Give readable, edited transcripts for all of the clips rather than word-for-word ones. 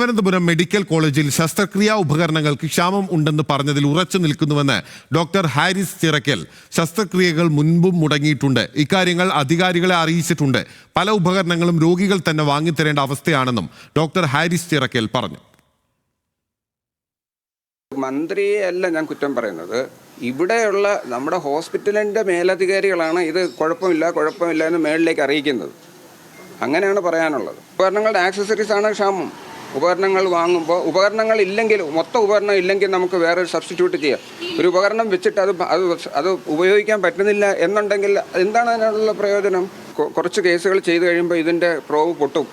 Thiruvananthapuram medical കോളേജിൽ ശസ്ത്രക്രിയാ ഉപകരണങ്ങൾക്ക് ക്ഷാമം ഉണ്ടെന്ന് പറഞ്ഞതിൽ ഉറച്ചു നിൽക്കുന്നുവെന്ന് ഡോക്ടർ ഹാരിസ് ചിറക്കൽ. ശസ്ത്രക്രിയകൾ മുൻപും മുടങ്ങിയിട്ടുണ്ട്. ഇക്കാര്യങ്ങൾ അധികാരികളെ അറിയിച്ചിട്ടുണ്ട്. പല ഉപകരണങ്ങളും രോഗികൾ തന്നെ വാങ്ങിത്തരേണ്ട അവസ്ഥയാണെന്നും ഡോക്ടർ ഹാരിസ് ചിറക്കൽ പറഞ്ഞു. മന്ത്രിയല്ല ഞാൻ കുറ്റം പറയുന്നത്. ഇവിടെയുള്ള നമ്മുടെ ഹോസ്പിറ്റലിൻ്റെ മേലധികാരികളാണ് ഇത് കുഴപ്പമില്ല എന്ന് മേളിലേക്ക് അറിയിക്കുന്നത്. അങ്ങനെയാണ് പറയാനുള്ളത്. ഉപകരണങ്ങളുടെ ആക്സസറീസ് ആണ് ക്ഷാമം. ഉപകരണങ്ങൾ വാങ്ങുമ്പോൾ ഉപകരണങ്ങൾ ഇല്ലെങ്കിൽ, മൊത്തം ഉപകരണം ഇല്ലെങ്കിൽ നമുക്ക് വേറെ സബ്സ്റ്റിറ്റ്യൂട്ട് ചെയ്യാം. ഒരു ഉപകരണം വെച്ചിട്ട് അത് ഉപയോഗിക്കാൻ പറ്റുന്നില്ല എന്നുണ്ടെങ്കിൽ എന്താണ് അതിനുള്ള പ്രയോജനം? കുറച്ച് കേസുകൾ ചെയ്തു കഴിയുമ്പോൾ ഇതിൻ്റെ പ്രോവ് പൊട്ടും.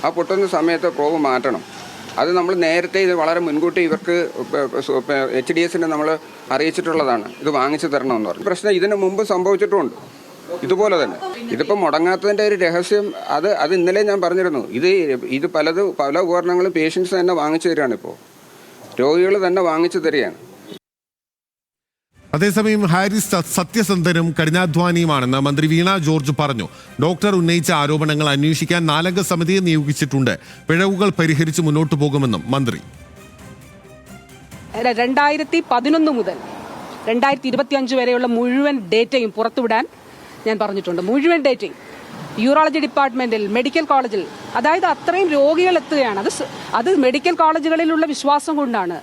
ആ പൊട്ടുന്ന സമയത്ത് പ്രോവ് മാറ്റണം. അത് നമ്മൾ നേരത്തെ ഇത് വളരെ മുൻകൂട്ടി ഇവർക്ക് HDSനെ നമ്മൾ അറിയിച്ചിട്ടുള്ളതാണ്. ഇത് വാങ്ങിച്ചു തരണമെന്ന് പറഞ്ഞു. പ്രശ്നം ഇതിനു മുമ്പ് സംഭവിച്ചിട്ടുമുണ്ട് ഇതുപോലെ തന്നെ. ഇതിപ്പോൾ മുടങ്ങാത്തതിൻ്റെ ഒരു രഹസ്യം അത് ഇന്നലെ ഞാൻ പറഞ്ഞിരുന്നു. ഇത് പല ഉപകരണങ്ങളും പേഷ്യൻസ് തന്നെ വാങ്ങിച്ചു തരികയാണ്. ഇപ്പോൾ രോഗികൾ തന്നെ വാങ്ങിച്ചു തരികയാണ്. അതേസമയം ഹാരിസ് സത്യസന്ധനും കഠിനാധ്വാനിയുമാണെന്ന് മന്ത്രി വീണ ജോർജ് പറഞ്ഞു. ഡോക്ടർ ഉന്നയിച്ച ആരോപണങ്ങൾ അന്വേഷിക്കാൻ 4-അംഗ സമിതിയെ നിയോഗിച്ചിട്ടുണ്ട്. പിഴവുകൾ പരിഹരിച്ച് മുന്നോട്ടു പോകുമെന്നും മന്ത്രി. 2011 മുതൽ 2025 വരെയുള്ള മുഴുവൻ ഡേറ്റയും പുറത്തുവിടാൻ ഞാൻ പറഞ്ഞിട്ടുണ്ട്. മുഴുവൻ ഡേറ്റയും യൂറോളജി ഡിപ്പാർട്ട്മെന്റിൽ, മെഡിക്കൽ കോളേജിൽ, അതായത് അത്രയും രോഗികൾ എത്തുകയാണ്. അത് മെഡിക്കൽ കോളേജുകളിലുള്ള വിശ്വാസം കൊണ്ടാണ്.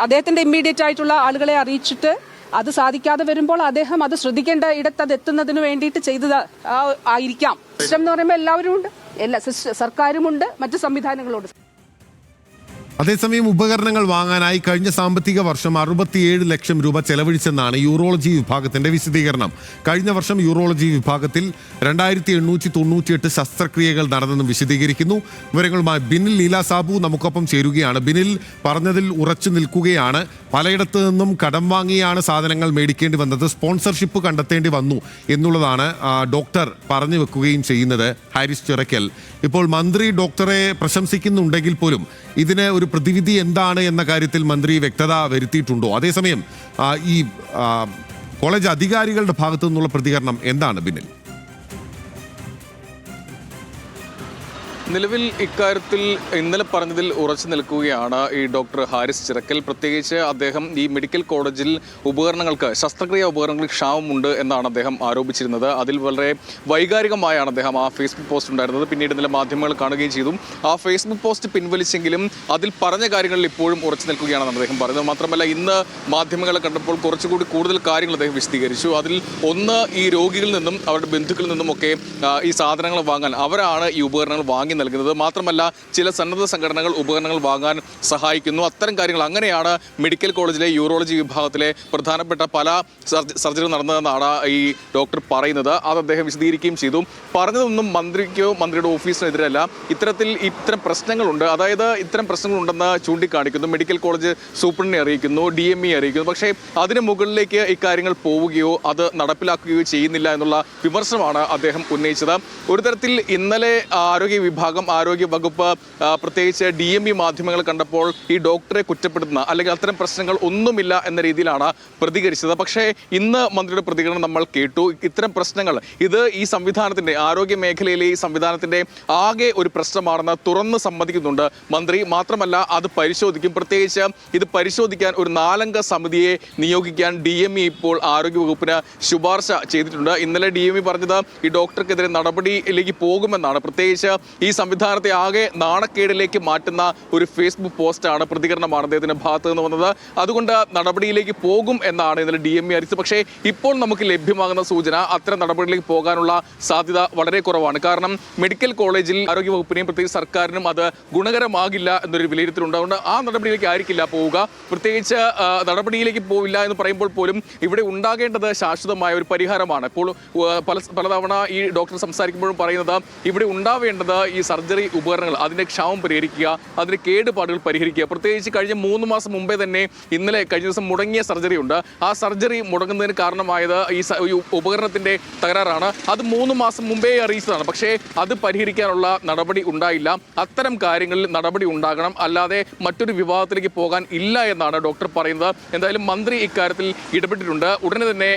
അദ്ദേഹത്തിന്റെ ഇമ്മീഡിയറ്റ് ആയിട്ടുള്ള ആളുകളെ അറിയിച്ചിട്ട് അത് സാധിക്കാതെ വരുമ്പോൾ അദ്ദേഹം അത് ശ്രദ്ധിക്കേണ്ട ഇടത്ത് അത് എത്തുന്നതിന് വേണ്ടിയിട്ട് ചെയ്തത് ആയിരിക്കാം. സിസ്റ്റം എന്ന് പറയുമ്പോൾ എല്ലാവരും ഉണ്ട്, സർക്കാരുമുണ്ട്, മറ്റു സംവിധാനങ്ങളുണ്ട്. അതേസമയം ഉപകരണങ്ങൾ വാങ്ങാനായി കഴിഞ്ഞ സാമ്പത്തിക വർഷം 67 ലക്ഷം രൂപ ചെലവഴിച്ചെന്നാണ് യൂറോളജി വിഭാഗത്തിന്റെ വിശദീകരണം. കഴിഞ്ഞ വർഷം യൂറോളജി വിഭാഗത്തിൽ 2898 ശസ്ത്രക്രിയകൾ നടന്നെന്നും വിശദീകരിക്കുന്നു. വിവരങ്ങളുമായി ബിനിൽ ലീല സാബു നമുക്കൊപ്പം ചേരുകയാണ്. ബിനിൽ പറഞ്ഞതിൽ ഉറച്ചു നിൽക്കുകയാണ്. പലയിടത്തു നിന്നും കടം വാങ്ങിയാണ് സാധനങ്ങൾ മേടിക്കേണ്ടി വന്നത്, സ്പോൺസർഷിപ്പ് കണ്ടെത്തേണ്ടി വന്നു എന്നുള്ളതാണ് ഡോക്ടർ പറഞ്ഞു വെക്കുകയും ചെയ്യുന്നത് ഹാരിസ് ചിറക്കൽ. ഇപ്പോൾ മന്ത്രി ഡോക്ടറെ പ്രശംസിക്കുന്നുണ്ടെങ്കിൽ പോലും ഇതിന് ഒരു പ്രതിവിധി എന്താണ് എന്ന കാര്യത്തിൽ മന്ത്രി വ്യക്തത വരുത്തിയിട്ടുണ്ടോ? അതേസമയം ഈ കോളേജ് അധികാരികളുടെ ഭാഗത്തു നിന്നുള്ള പ്രതികരണം എന്താണ് ബിനിൽ? നിലവിൽ ഇക്കാര്യത്തിൽ ഇന്നലെ പറഞ്ഞതിൽ ഉറച്ചു നിൽക്കുകയാണ് ഈ ഡോക്ടർ ഹാരിസ് ചിറക്കൽ. പ്രത്യേകിച്ച് അദ്ദേഹം ഈ മെഡിക്കൽ കോളേജിൽ ശസ്ത്രക്രിയാ ഉപകരണങ്ങൾക്ക് ക്ഷാമമുണ്ട് എന്നാണ് അദ്ദേഹം ആരോപിച്ചിരുന്നത്. അതിൽ വളരെ വൈകാരികമായാണ് അദ്ദേഹം ആ ഫേസ്ബുക്ക് പോസ്റ്റ് ഉണ്ടായിരുന്നത്. പിന്നീട് ഇന്നലെ മാധ്യമങ്ങൾ കാണുകയും ചെയ്തു. ആ ഫേസ്ബുക്ക് പോസ്റ്റ് പിൻവലിച്ചെങ്കിലും അതിൽ പറഞ്ഞ കാര്യങ്ങളിൽ ഇപ്പോഴും ഉറച്ചു നിൽക്കുകയാണെന്നാണ് അദ്ദേഹം പറയുന്നത്. മാത്രമല്ല, ഇന്ന് മാധ്യമങ്ങളെ കണ്ടപ്പോൾ കുറച്ചുകൂടി കൂടുതൽ കാര്യങ്ങൾ അദ്ദേഹം വിശദീകരിച്ചു. അതിൽ ഒന്ന്, ഈ രോഗികളിൽ നിന്നും അവരുടെ ബന്ധുക്കളിൽ നിന്നുമൊക്കെ ഈ സാധനങ്ങൾ വാങ്ങാൻ അവരാണ് ഈ ഉപകരണങ്ങൾ വാങ്ങി നൽകുന്നത്. മാത്രമല്ല, ചില സന്നദ്ധ സംഘടനകൾ ഉപകരണങ്ങൾ വാങ്ങാൻ സഹായിക്കുന്നു. അത്തരം കാര്യങ്ങൾ അങ്ങനെയാണ് മെഡിക്കൽ കോളേജിലെ യൂറോളജി വിഭാഗത്തിലെ പ്രധാനപ്പെട്ട പല സർജറി നടന്നതെന്നാണ് ഈ ഡോക്ടർ പറയുന്നത്. അത് അദ്ദേഹം വിശദീകരിക്കുകയും ചെയ്തു. പറഞ്ഞതൊന്നും മന്ത്രിക്കോ മന്ത്രിയുടെ ഓഫീസിനെതിരല്ല. ഇത്തരം പ്രശ്നങ്ങളുണ്ട്, അതായത് ഇത്തരം പ്രശ്നങ്ങളുണ്ടെന്ന് ചൂണ്ടിക്കാണിക്കുന്നു. മെഡിക്കൽ കോളേജ് സൂപ്രണ്ടിനെ അറിയിക്കുന്നു, DME അറിയിക്കുന്നു. പക്ഷേ അതിന് മുകളിലേക്ക് ഇക്കാര്യങ്ങൾ പോവുകയോ അത് നടപ്പിലാക്കുകയോ ചെയ്യുന്നില്ല എന്നുള്ള വിമർശനമാണ് അദ്ദേഹം ഉന്നയിച്ചത്. ഒരു തരത്തിൽ ഇന്നലെ ആരോഗ്യ വകുപ്പ് പ്രത്യേകിച്ച് DME മാധ്യമങ്ങൾ കണ്ടപ്പോൾ ഈ ഡോക്ടറെ കുറ്റപ്പെടുത്തുന്ന അല്ലെങ്കിൽ അത്തരം പ്രശ്നങ്ങൾ ഒന്നുമില്ല എന്ന രീതിയിലാണ് പ്രതികരിച്ചത്. പക്ഷേ ഇന്ന് മന്ത്രിയുടെ പ്രതികരണം നമ്മൾ കേട്ടു. ഇത്തരം പ്രശ്നങ്ങൾ ഈ സംവിധാനത്തിന്റെ, ആരോഗ്യ മേഖലയിലെ ഈ സംവിധാനത്തിന്റെ ആകെ ഒരു പ്രശ്നമാണെന്ന് തുറന്ന് സമ്മതിക്കുന്നുണ്ട് മന്ത്രി. മാത്രമല്ല, അത് പരിശോധിക്കും. പ്രത്യേകിച്ച് ഇത് പരിശോധിക്കാൻ ഒരു 4-അംഗ സമിതിയെ നിയോഗിക്കാൻ DME ഇപ്പോൾ ആരോഗ്യ വകുപ്പിന് ശുപാർശ ചെയ്തിട്ടുണ്ട്. ഇന്നലെ DME പറഞ്ഞത് ഈ ഡോക്ടർക്കെതിരെ നടപടിയിലേക്ക് പോകുമെന്നാണ്. പ്രത്യേകിച്ച് ഈ സംവിധാനത്തെ ആകെ നാണക്കേടിലേക്ക് മാറ്റുന്ന ഒരു ഫേസ്ബുക്ക് പോസ്റ്റാണ്, പ്രതികരണമാണ് അദ്ദേഹത്തിന്റെ ഭാഗത്ത് നിന്ന് വന്നത്. അതുകൊണ്ട് നടപടിയിലേക്ക് പോകും എന്നാണ് ഇന്നലെ DME അറിയിച്ചത്. പക്ഷേ ഇപ്പോൾ നമുക്ക് ലഭ്യമാകുന്ന സൂചന അത്തരം നടപടിയിലേക്ക് പോകാനുള്ള സാധ്യത വളരെ കുറവാണ്. കാരണം മെഡിക്കൽ കോളേജിൽ ആരോഗ്യ വകുപ്പിനെയും പ്രത്യേകിച്ച് സർക്കാരിനും അത് ഗുണകരമാകില്ല എന്നൊരു വിലയിരുത്തലുണ്ട്. അതുകൊണ്ട് ആ നടപടിയിലേക്ക് ആയിരിക്കില്ല പോവുക. പ്രത്യേകിച്ച് നടപടിയിലേക്ക് പോവില്ല എന്ന് പറയുമ്പോൾ പോലും ഇവിടെ ഉണ്ടാകേണ്ടത് ശാശ്വതമായ ഒരു പരിഹാരമാണ്. ഇപ്പോൾ പലതവണ ഈ ഡോക്ടർ സംസാരിക്കുമ്പോഴും പറയുന്നത് ഇവിടെ ഉണ്ടാവേണ്ടത് ഈ സർജറി ഉപകരണങ്ങൾ, അതിൻ്റെ ക്ഷാമം പരിഹരിക്കുക, അതിൻ്റെ കേടുപാടുകൾ പരിഹരിക്കുക. പ്രത്യേകിച്ച് കഴിഞ്ഞ 3 മാസം മുമ്പേ തന്നെ കഴിഞ്ഞ ദിവസം മുടങ്ങിയ സർജറി ഉണ്ട്. ആ സർജറി മുടങ്ങുന്നതിന് കാരണമായത് ഈ ഉപകരണത്തിൻ്റെ തകരാറാണ്. അത് 3 മാസം മുമ്പേ അറിയിച്ചതാണ്. പക്ഷേ അത് പരിഹരിക്കാനുള്ള നടപടി ഉണ്ടായില്ല. അത്തരം കാര്യങ്ങളിൽ നടപടി ഉണ്ടാകണം, അല്ലാതെ മറ്റൊരു വിവാദത്തിലേക്ക് പോകാൻ ഇല്ല എന്നാണ് ഡോക്ടർ പറയുന്നത്. എന്തായാലും മന്ത്രി ഇക്കാര്യത്തിൽ ഇടപെട്ടിട്ടുണ്ട്. ഉടനെ തന്നെ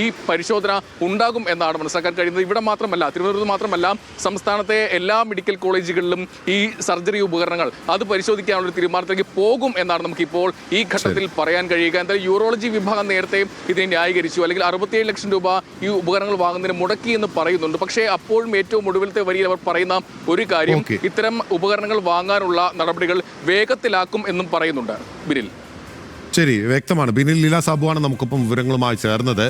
ഈ പരിശോധന ഉണ്ടാകും എന്നാണ് മനസ്സിലാക്കാൻ കഴിയുന്നത്. ഇവിടെ മാത്രമല്ല, തിരുവനന്തപുരത്ത് മാത്രമല്ല, സംസ്ഥാനത്തെ എല്ലാ മെഡിക്കൽ മെഡിക്കൽ കോളേജുകളിലും ഈ സർജറി ഉപകരണങ്ങൾ അത് പരിശോധിക്കാനുള്ള ഒരു തീരുമാനത്തിലേക്ക് പോകും എന്നാണ് നമുക്കിപ്പോൾ ഈ ഘട്ടത്തിൽ പറയാൻ കഴിയുക. എന്തായാലും യൂറോളജി വിഭാഗം നേരത്തെ ഇതിനെ ന്യായീകരിച്ചു, അല്ലെങ്കിൽ 67 ലക്ഷം രൂപ ഈ ഉപകരണങ്ങൾ വാങ്ങുന്നതിന് മുടക്കി എന്ന് പറയുന്നുണ്ട്. പക്ഷേ അപ്പോഴും ഏറ്റവും ഒടുവിലത്തെ വരിയിൽ അവർ പറയുന്ന ഒരു കാര്യം, ഇത്തരം ഉപകരണങ്ങൾ വാങ്ങാനുള്ള നടപടികൾ വേഗത്തിലാക്കും എന്നും പറയുന്നുണ്ട്. ബിനിൽ, ശരി, വ്യക്തമാണ്. ബിനിൽ ലീല സാബുവാണ് നമുക്കൊപ്പം വിവരങ്ങളുമായി ചേർന്നത്.